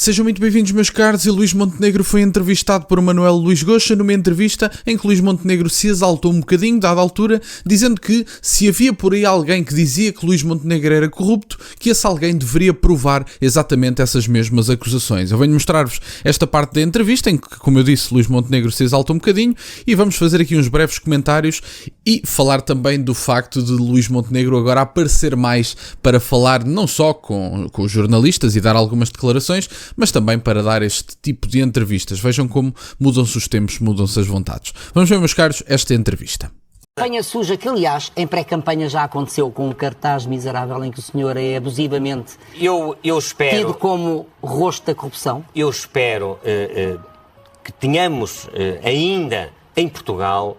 Sejam muito bem-vindos, meus caros. E Luís Montenegro foi entrevistado por Manuel Luís Goxa numa entrevista em que Luís Montenegro se exaltou um bocadinho, dada a altura, dizendo que se havia por aí alguém que dizia que Luís Montenegro era corrupto, que esse alguém deveria provar exatamente essas mesmas acusações. Eu venho mostrar-vos esta parte da entrevista em que, como eu disse, Luís Montenegro se exalta um bocadinho e vamos fazer aqui uns breves comentários e falar também do facto de Luís Montenegro agora aparecer mais para falar não só com os jornalistas e dar algumas declarações, mas também para dar este tipo de entrevistas. Vejam como mudam-se os tempos, mudam-se as vontades. Vamos ver, meus caros, esta entrevista. Campanha suja, que aliás em pré-campanha já aconteceu com um cartaz miserável em que o senhor é abusivamente eu espero, tido como rosto da corrupção. Eu espero que tenhamos ainda em Portugal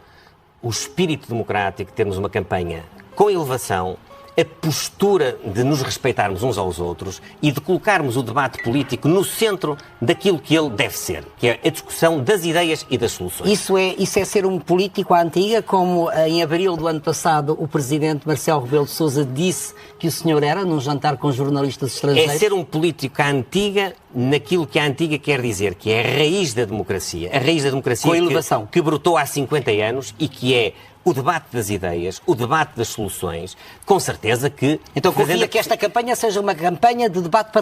o espírito democrático, termos uma campanha com elevação, a postura de nos respeitarmos uns aos outros e de colocarmos o debate político no centro daquilo que ele deve ser, que é a discussão das ideias e das soluções. Isso é ser um político à antiga, como em abril do ano passado o presidente Marcelo Rebelo de Sousa disse que o senhor era, num jantar com jornalistas estrangeiros? É ser um político à antiga naquilo que a antiga quer dizer, que é a raiz da democracia. A raiz da democracia com elevação. Que brotou há 50 anos e que é o debate das ideias, o debate das soluções, com certeza que... Então confia que esta campanha seja uma campanha de debate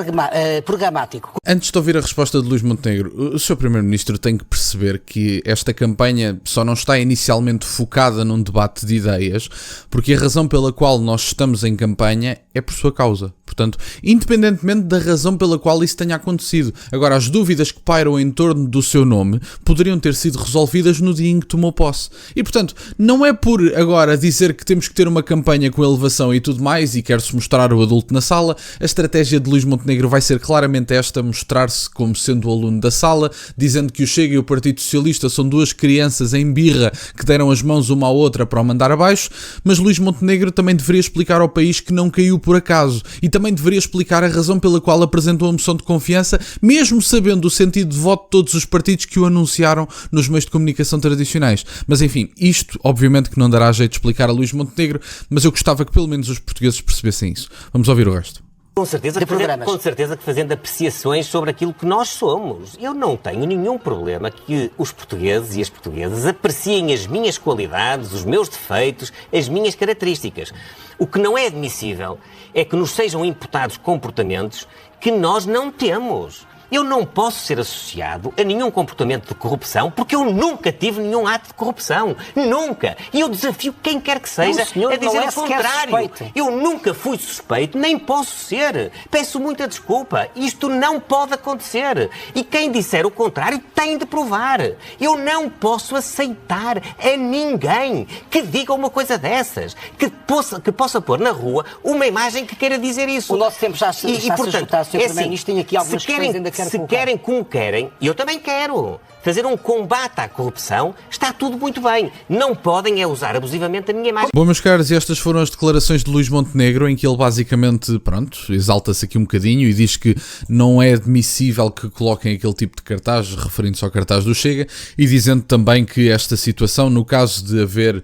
programático. Antes de ouvir a resposta de Luís Montenegro, o Sr. Primeiro-Ministro tem que perceber que esta campanha só não está inicialmente focada num debate de ideias, porque a razão pela qual nós estamos em campanha é por sua causa. Portanto, independentemente da razão pela qual isso tenha acontecido. Agora, as dúvidas que pairam em torno do seu nome poderiam ter sido resolvidas no dia em que tomou posse. E, portanto, não é por agora dizer que temos que ter uma campanha com elevação e tudo mais, e quer-se mostrar o adulto na sala. A estratégia de Luís Montenegro vai ser claramente esta, mostrar-se como sendo o aluno da sala, dizendo que o Chega e o Partido Socialista são duas crianças em birra que deram as mãos uma à outra para o mandar abaixo, mas Luís Montenegro também deveria explicar ao país que não caiu por acaso, e também deveria explicar a razão pela qual apresentou a moção de confiança, mesmo sabendo o sentido de voto de todos os partidos que o anunciaram nos meios de comunicação tradicionais. Mas enfim, isto obviamente que não dará jeito de explicar a Luís Montenegro, mas eu gostava que pelo menos os portugueses percebessem isso. Vamos ouvir o resto. Com certeza que fazendo apreciações sobre aquilo que nós somos. Eu não tenho nenhum problema que os portugueses e as portuguesas apreciem as minhas qualidades, os meus defeitos, as minhas características. O que não é admissível é que nos sejam imputados comportamentos que nós não temos. Eu não posso ser associado a nenhum comportamento de corrupção porque eu nunca tive nenhum ato de corrupção. Nunca. E eu desafio quem quer que seja a dizer o contrário. Eu nunca fui suspeito, nem posso ser. Peço muita desculpa. Isto não pode acontecer. E quem disser o contrário tem de provar. Eu não posso aceitar a ninguém que diga uma coisa dessas, que possa pôr na rua uma imagem que queira dizer isso. O nosso tempo já se esgotar, Sr. Primeiro-Ministro. Tem aqui algumas questões ainda. Se querem como querem, e eu também quero, fazer um combate à corrupção, está tudo muito bem. Não podem usar abusivamente a minha imagem. Bom, meus caros, estas foram as declarações de Luís Montenegro, em que ele basicamente, exalta-se aqui um bocadinho e diz que não é admissível que coloquem aquele tipo de cartaz, referindo-se ao cartaz do Chega, e dizendo também que esta situação, no caso de haver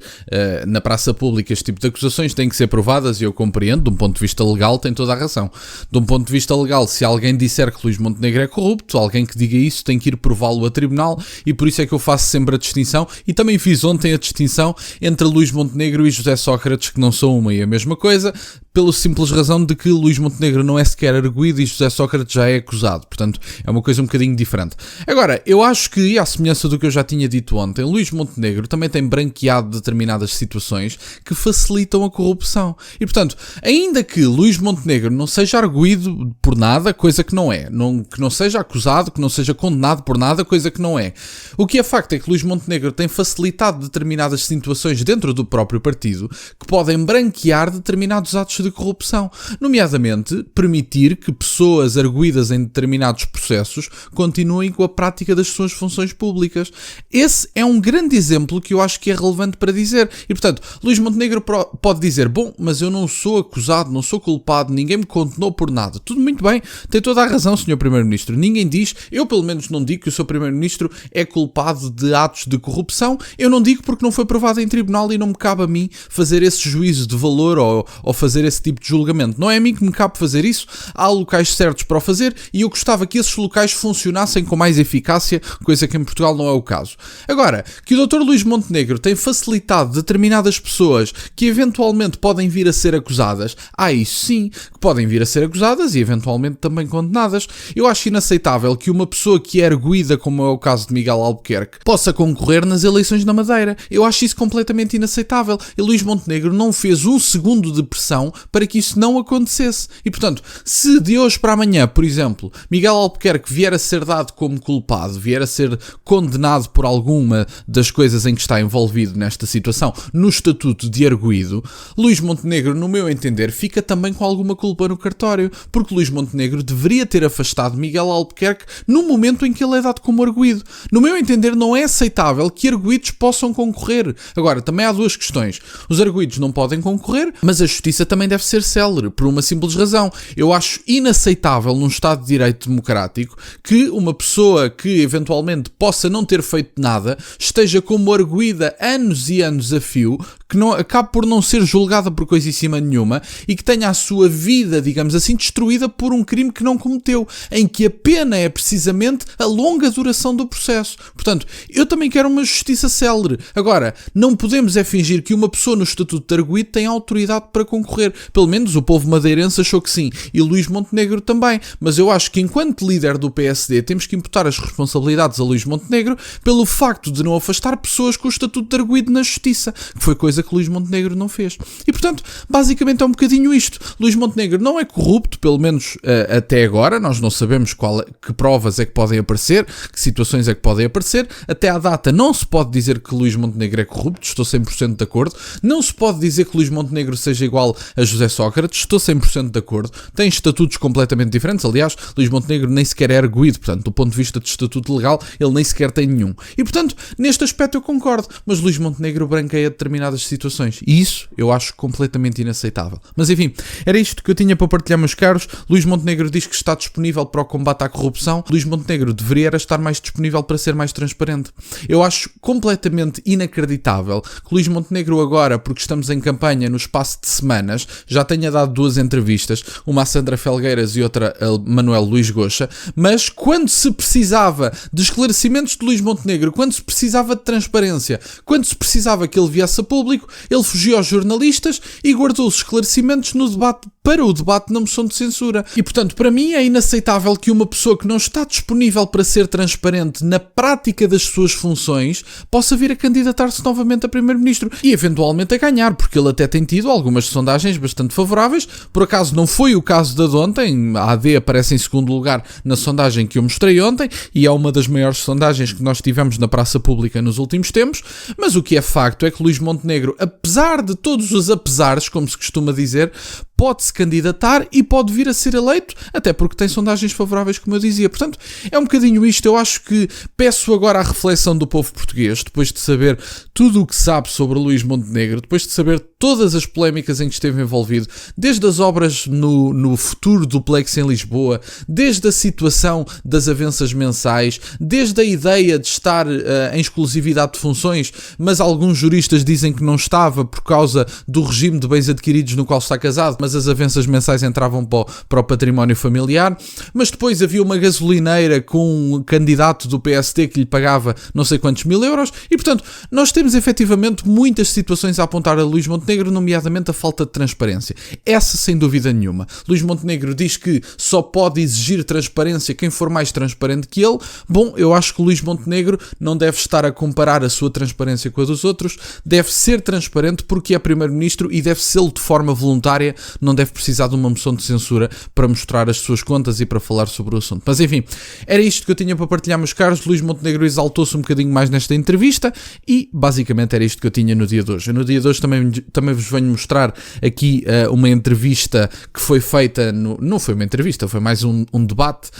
na praça pública este tipo de acusações, têm que ser provadas, e eu compreendo, de um ponto de vista legal, tem toda a razão. De um ponto de vista legal, se alguém disser que Luís Montenegro é corrupto, alguém que diga isso tem que ir prová-lo a tribunal, e por isso é que eu faço sempre a distinção, e também fiz ontem a distinção entre Luís Montenegro e José Sócrates, que não são uma e a mesma coisa, pela simples razão de que Luís Montenegro não é sequer arguido e José Sócrates já é acusado. Portanto, é uma coisa um bocadinho diferente. Agora, eu acho que, à semelhança do que eu já tinha dito ontem, Luís Montenegro também tem branqueado determinadas situações que facilitam a corrupção. E, portanto, ainda que Luís Montenegro não seja arguido por nada, coisa que não é, que não seja acusado, que não seja condenado por nada, coisa que não é. O que é facto é que Luís Montenegro tem facilitado determinadas situações dentro do próprio partido que podem branquear determinados atos de corrupção, nomeadamente permitir que pessoas arguidas em determinados processos continuem com a prática das suas funções públicas. Esse é um grande exemplo que eu acho que é relevante para dizer. E, portanto, Luís Montenegro pode dizer, bom, mas eu não sou acusado, não sou culpado, ninguém me condenou por nada. Tudo muito bem, tem toda a razão, Sr. Primeiro-Ministro. Ninguém diz, eu pelo menos não digo que o Sr. Primeiro-Ministro é culpado de atos de corrupção. Eu não digo porque não foi provado em tribunal e não me cabe a mim fazer esse juízo de valor ou fazer esse esse tipo de julgamento. Não é a mim que me cabe fazer isso, há locais certos para o fazer e eu gostava que esses locais funcionassem com mais eficácia, coisa que em Portugal não é o caso. Agora, que o Dr. Luís Montenegro tem facilitado determinadas pessoas que eventualmente podem vir a ser acusadas, isso sim, que podem vir a ser acusadas e eventualmente também condenadas. Eu acho inaceitável que uma pessoa que é arguída, como é o caso de Miguel Albuquerque, possa concorrer nas eleições na Madeira. Eu acho isso completamente inaceitável. E Luís Montenegro não fez um segundo de pressão para que isso não acontecesse. E portanto, se de hoje para amanhã, por exemplo, Miguel Albuquerque vier a ser dado como culpado, vier a ser condenado por alguma das coisas em que está envolvido nesta situação, no estatuto de arguído, Luís Montenegro, no meu entender, fica também com alguma culpa no cartório, porque Luís Montenegro deveria ter afastado Miguel Albuquerque no momento em que ele é dado como arguído. No meu entender, não é aceitável que arguídos possam concorrer. Agora, também há duas questões. Os arguídos não podem concorrer, mas a justiça também deve ser célere, por uma simples razão. Eu acho inaceitável num Estado de Direito democrático que uma pessoa que eventualmente possa não ter feito nada esteja como arguída anos e anos a fio, que não, acabe por não ser julgada por coisíssima nenhuma e que tenha a sua vida, digamos assim, destruída por um crime que não cometeu, em que a pena é precisamente a longa duração do processo. Portanto, eu também quero uma justiça célere. Agora, não podemos é fingir que uma pessoa no estatuto de arguído tem autoridade para concorrer. Pelo menos o povo madeirense achou que sim, e Luís Montenegro também. Mas eu acho que enquanto líder do PSD temos que imputar as responsabilidades a Luís Montenegro pelo facto de não afastar pessoas com o estatuto de arguído na justiça, que foi coisa que Luís Montenegro não fez. E portanto, basicamente é um bocadinho isto. Luís Montenegro não é corrupto, pelo menos até agora. Nós não sabemos que provas é que podem aparecer, que situações é que podem aparecer. Até à data não se pode dizer que Luís Montenegro é corrupto, estou 100% de acordo. Não se pode dizer que Luís Montenegro seja igual a José Sócrates, estou 100% de acordo. Tem estatutos completamente diferentes. Aliás, Luís Montenegro nem sequer é arguído, portanto, do ponto de vista de estatuto legal, ele nem sequer tem nenhum. E portanto, neste aspecto eu concordo, mas Luís Montenegro branqueia determinadas situações. E isso eu acho completamente inaceitável. Mas enfim, era isto que eu tinha para partilhar, meus caros. Luís Montenegro diz que está disponível para o combate à corrupção. Luís Montenegro deveria estar mais disponível para ser mais transparente. Eu acho completamente inacreditável que Luís Montenegro agora, porque estamos em campanha no espaço de semanas, já tenha dado 2 entrevistas, uma a Sandra Felgueiras e outra a Manuel Luís Goxa, mas quando se precisava de esclarecimentos de Luís Montenegro, quando se precisava de transparência, quando se precisava que ele viesse a público, ele fugiu aos jornalistas e guardou os esclarecimentos no debate, para o debate na moção de censura. E portanto, para mim é inaceitável que uma pessoa que não está disponível para ser transparente na prática das suas funções possa vir a candidatar-se novamente a primeiro-ministro e eventualmente a ganhar, porque ele até tem tido algumas sondagens bastante favoráveis. Por acaso não foi o caso da de ontem, a AD aparece em segundo lugar na sondagem que eu mostrei ontem e é uma das maiores sondagens que nós tivemos na praça pública nos últimos tempos, mas o que é facto é que Luís Montenegro, apesar de todos os apesares, como se costuma dizer, pode-se candidatar e pode vir a ser eleito, até porque tem sondagens favoráveis, como eu dizia. Portanto, é um bocadinho isto. Eu acho que peço agora a reflexão do povo português, depois de saber tudo o que sabe sobre Luís Montenegro, depois de saber todas as polémicas em que esteve envolvido, desde as obras no futuro duplex em Lisboa, desde a situação das avanças mensais, desde a ideia de estar em exclusividade de funções, mas alguns juristas dizem que não estava por causa do regime de bens adquiridos no qual está casado, mas as avanças mensais entravam para o património familiar. Mas depois havia uma gasolineira com um candidato do PSD que lhe pagava não sei quantos mil euros e, portanto, nós temos efetivamente muitas situações a apontar a Luís Montenegro, nomeadamente a falta de transparência. Essa sem dúvida nenhuma. Luís Montenegro diz que só pode exigir transparência quem for mais transparente que ele. Bom, eu acho que Luís Montenegro não deve estar a comparar a sua transparência com a dos outros, deve ser transparente porque é primeiro-ministro e deve ser de forma voluntária, não deve precisar de uma moção de censura para mostrar as suas contas e para falar sobre o assunto. Mas enfim, era isto que eu tinha para partilhar, meus caros. Luís Montenegro exaltou-se um bocadinho mais nesta entrevista e basicamente era isto que eu tinha no dia de hoje. No dia de hoje também vos venho mostrar aqui uma entrevista que foi feita, não foi uma entrevista, foi mais um debate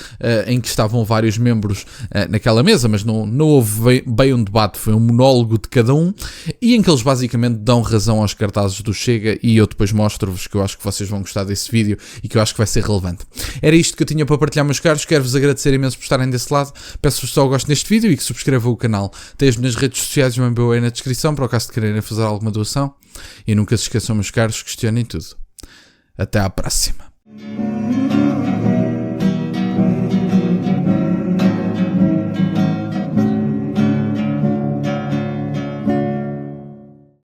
em que estavam vários membros naquela mesa, mas não houve bem um debate, foi um monólogo de cada um e em que eles basicamente dão razão aos cartazes do Chega e eu depois mostro-vos que eu acho que vocês vão gostar desse vídeo e que eu acho que vai ser relevante. Era isto que eu tinha para partilhar, meus caros. Quero-vos agradecer imenso por estarem desse lado. Peço-vos só o gosto neste vídeo e que subscrevam o canal. Tem as minhas redes sociais e o meu aí na descrição para o caso de quererem fazer alguma doação. E nunca se esqueçam, meus caros, questionem tudo. Até à próxima.